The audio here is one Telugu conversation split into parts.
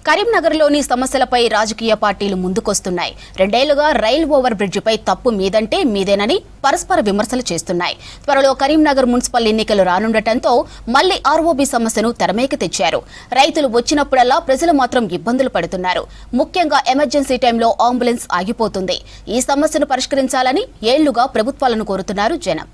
కరీంనగర్లోని సమస్యలపై రాజకీయ పార్టీలు ముందుకొస్తున్నాయి. రెండేళ్లుగా రైల్ ఓవర్ బ్రిడ్జిపై తప్పు మీదంటే మీదేనని పరస్పర విమర్శలు చేస్తున్నాయి. త్వరలో కరీంనగర్ మున్సిపల్ ఎన్నికలు రానుండటంతో మళ్లీ ఆర్ఓబీ సమస్యను తెరమేకి తెచ్చారు. రైతులు వచ్చినప్పుడల్లా ప్రజలు మాత్రం ఇబ్బందులు పడుతున్నారు. ముఖ్యంగా ఎమర్జెన్సీ టైంలో అంబులెన్స్ ఆగిపోతుంది. ఈ సమస్యను పరిష్కరించాలని ఏళ్లుగా ప్రభుత్వాలను కోరుతున్నారు జనం.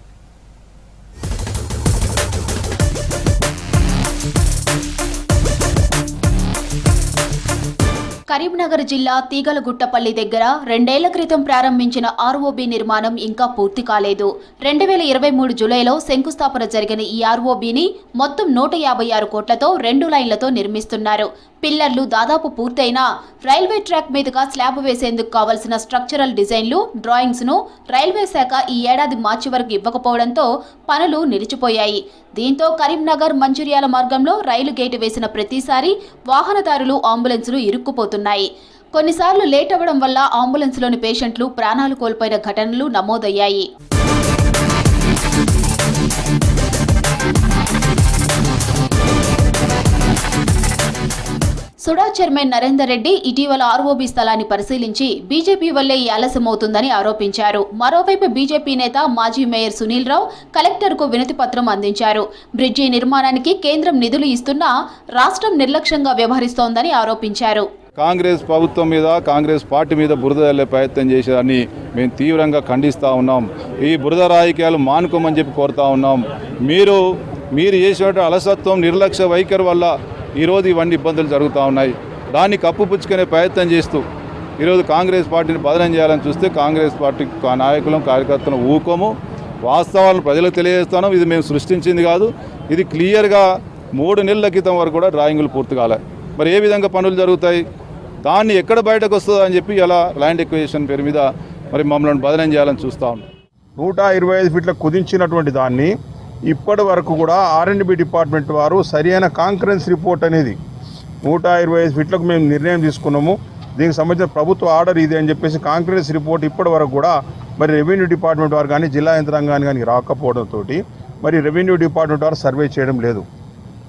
కరీంనగర్ జిల్లా తీగలగుట్టపల్లి దగ్గర రెండేళ్ల క్రితం ప్రారంభించిన ఆర్ఓబీ నిర్మాణం ఇంకా పూర్తి కాలేదు. 2023 జూలైలో శంకుస్థాపన జరిగిన ఈ ఆర్ఓబీని మొత్తం 156 కోట్లతో 2 లైన్లతో నిర్మిస్తున్నారు. పిల్లర్లు దాదాపు పూర్తయినా రైల్వే ట్రాక్ మీదుగా స్లాబ్ వేసేందుకు కావలసిన స్ట్రక్చరల్ డిజైన్లు, డ్రాయింగ్స్ ను రైల్వే శాఖ ఈ ఏడాది మార్చి వరకు ఇవ్వకపోవడంతో పనులు నిలిచిపోయాయి. దీంతో కరీంనగర్ మంచిర్యాల మార్గంలో రైలు గేటు వేసిన ప్రతిసారి వాహనదారులు, అంబులెన్సులు ఇరుక్కుపోతున్నాయి. కొన్నిసార్లు లేట్ అవ్వడం వల్ల అంబులెన్స్లోని పేషెంట్లు ప్రాణాలు కోల్పోయిన ఘటనలు నమోదయ్యాయి. సుడా చైర్మన్ నరేందర్ రెడ్డి ఇటీవల ఆర్ఓబీ స్థలాన్ని పరిశీలించి బీజేపీ వల్లే ఈ ఆలస్యమవుతుందని ఆరోపించారు. మరోవైపు బీజేపీ నేత మాజీ మేయర్ సునీల్ రావు కలెక్టర్కు వినతి పత్రం అందించారు. బ్రిడ్జి నిర్మాణానికి కేంద్రం నిధులు ఇస్తున్నా రాష్ట్రం నిర్లక్ష్యంగా వ్యవహరిస్తోందని ఆరోపించారు. కాంగ్రెస్ ప్రభుత్వం మీద, కాంగ్రెస్ పార్టీ మీద బురద చల్లే ప్రయత్నం చేసేదాన్ని మేము తీవ్రంగా ఖండిస్తూ ఉన్నాం. ఈ బురద రాజకీయాలు మానుకోమని చెప్పి కోరుతా ఉన్నాం. మీరు చేసినటువంటి అలసత్వం, నిర్లక్ష్య వైఖరి వల్ల ఈరోజు ఇవన్నీ ఇబ్బందులు జరుగుతూ ఉన్నాయి. దాన్ని కప్పుపుచ్చుకునే ప్రయత్నం చేస్తూ ఈరోజు కాంగ్రెస్ పార్టీని బదనం చేయాలని చూస్తే కాంగ్రెస్ పార్టీ నాయకులం, కార్యకర్తలను ఊకోము. వాస్తవాలను ప్రజలకు తెలియజేస్తాను. ఇది మేము సృష్టించింది కాదు. ఇది క్లియర్గా 3 నెలల క్రితం వరకు కూడా డ్రాయింగులు పూర్తి కాలే. మరి ఏ విధంగా పనులు జరుగుతాయి, దాన్ని ఎక్కడ బయటకు వస్తుందో అని చెప్పి ఇలా ల్యాండ్ ఎక్విజిషన్ పేరు మీద మరి మమ్మల్ని బదనం చేయాలని చూస్తూ ఉన్నాం. 125 ఫీట్ల కుదించినటువంటి దాన్ని ఇప్పటి వరకు కూడా R&B డిపార్ట్మెంట్ వారు సరైన కాంకరెన్స్ రిపోర్ట్ అనేది 125 ఫీట్లకు మేము నిర్ణయం తీసుకున్నాము. దీనికి సంబంధించిన ప్రభుత్వ ఆర్డర్ ఇది అని చెప్పేసి కాంకరెన్స్ రిపోర్ట్ ఇప్పటి వరకు కూడా మరి రెవెన్యూ డిపార్ట్మెంట్ వారు కానీ, జిల్లా యంత్రాంగాన్ని కానీ రాకపోవడంతో మరి రెవెన్యూ డిపార్ట్మెంట్ వారు సర్వే చేయడం లేదు.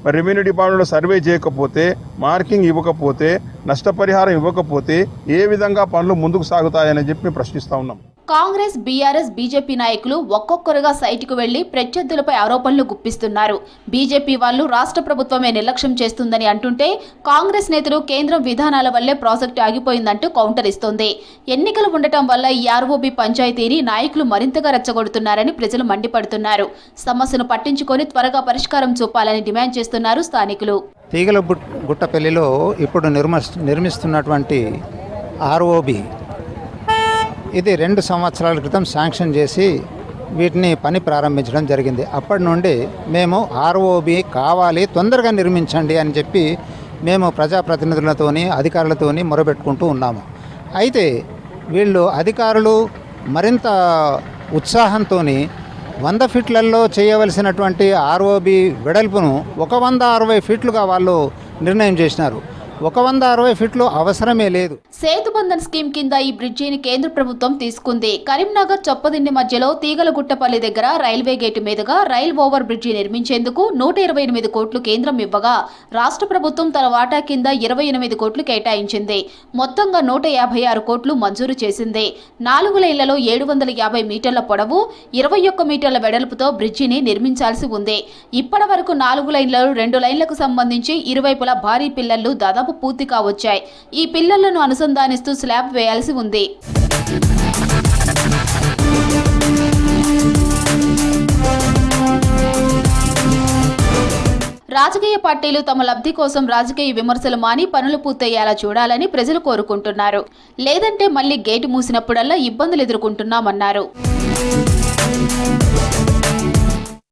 మరి రెవెన్యూ డిపార్ట్మెంట్లో సర్వే చేయకపోతే, మార్కింగ్ ఇవ్వకపోతే, నష్టపరిహారం ఇవ్వకపోతే ఏ విధంగా పనులు ముందుకు సాగుతాయని చెప్పి మేము ప్రశ్నిస్తూ ఉన్నాం. కాంగ్రెస్, బీఆర్ఎస్, బీజేపీ నాయకులు ఒక్కొక్కరుగా సైటుకు వెళ్లి ప్రత్యర్థులపై ఆరోపణలు గుప్పిస్తున్నారు. బీజేపీ వాళ్లు రాష్ట్ర ప్రభుత్వమే నిర్లక్ష్యం చేస్తుందని అంటుంటే, కాంగ్రెస్ నేతలు కేంద్రం విధానాల వల్లే ప్రాజెక్టు ఆగిపోయిందంటూ కౌంటర్ ఇస్తోంది. ఎన్నికలు ఉండటం వల్ల ఈ ఆర్ఓబీ పంచాయతీని నాయకులు మరింతగా రెచ్చగొడుతున్నారని ప్రజలు మండిపడుతున్నారు. సమస్యను పట్టించుకొని త్వరగా పరిష్కారం చూపాలని డిమాండ్ చేస్తున్నారు స్థానికులు. తీగలగుట్టపల్లిలో ఇప్పుడు నిర్మిస్తున్నటువంటి ఆర్ఓబీ ఇది 2 సంవత్సరాల క్రితం శాంక్షన్ చేసి వీటిని పని ప్రారంభించడం జరిగింది. అప్పటి నుండి మేము ఆర్ఓబీ కావాలి, తొందరగా నిర్మించండి అని చెప్పి మేము ప్రజాప్రతినిధులతోని, అధికారులతోని మొరబెట్టుకుంటూ ఉన్నాము. అయితే వీళ్ళు అధికారులు మరింత ఉత్సాహంతో 100 ఫీట్లలో చేయవలసినటువంటి ఆర్ఓబీ వెడల్పును 160 ఫీట్లుగా వాళ్ళు నిర్ణయం చేసినారు. 160 ఫీట్లు అవసరమే లేదు. సేతుబంధన్ స్కీమ్ కింద ఈ బ్రిడ్జిని కేంద్ర ప్రభుత్వం తీసుకుంది. కరీంనగర్ చొప్పదిండి మధ్యలో తీగలగుట్టపల్లి దగ్గర రైల్వే గేటు మీదుగా రైల్ ఓవర్ బ్రిడ్జి నిర్మించేందుకు 128 కోట్లు కేంద్రం ఇవ్వగా రాష్ట్ర ప్రభుత్వం తన వాటా కింద 28 కోట్లు కేటాయించింది. మొత్తంగా 156 కోట్లు మంజూరు చేసింది. 4 లైన్లలో 750 మీటర్ల పొడవు, 21 మీటర్ల వెడల్పుతో బ్రిడ్జిని నిర్మించాల్సి ఉంది. ఇప్పటి వరకు 4 లైన్లలో 2 లైన్లకు సంబంధించి ఇరువైపులా భారీ పిల్లర్లు దాదాపు పూర్తి కావచ్చాయి. ఈ పిల్లర్లను అనుసంధానిస్తూ స్లాబ్ వేయాల్సి ఉంది. రాజకీయ పార్టీలు తమ లబ్ధి కోసం రాజకీయ విమర్శలు మాని పనులు పూర్తయ్యేలా చూడాలని ప్రజలు కోరుకుంటున్నారు. లేదంటే మళ్లీ గేటు మూసినప్పుడల్లా ఇబ్బందులు ఎదుర్కొంటున్నామన్నారు.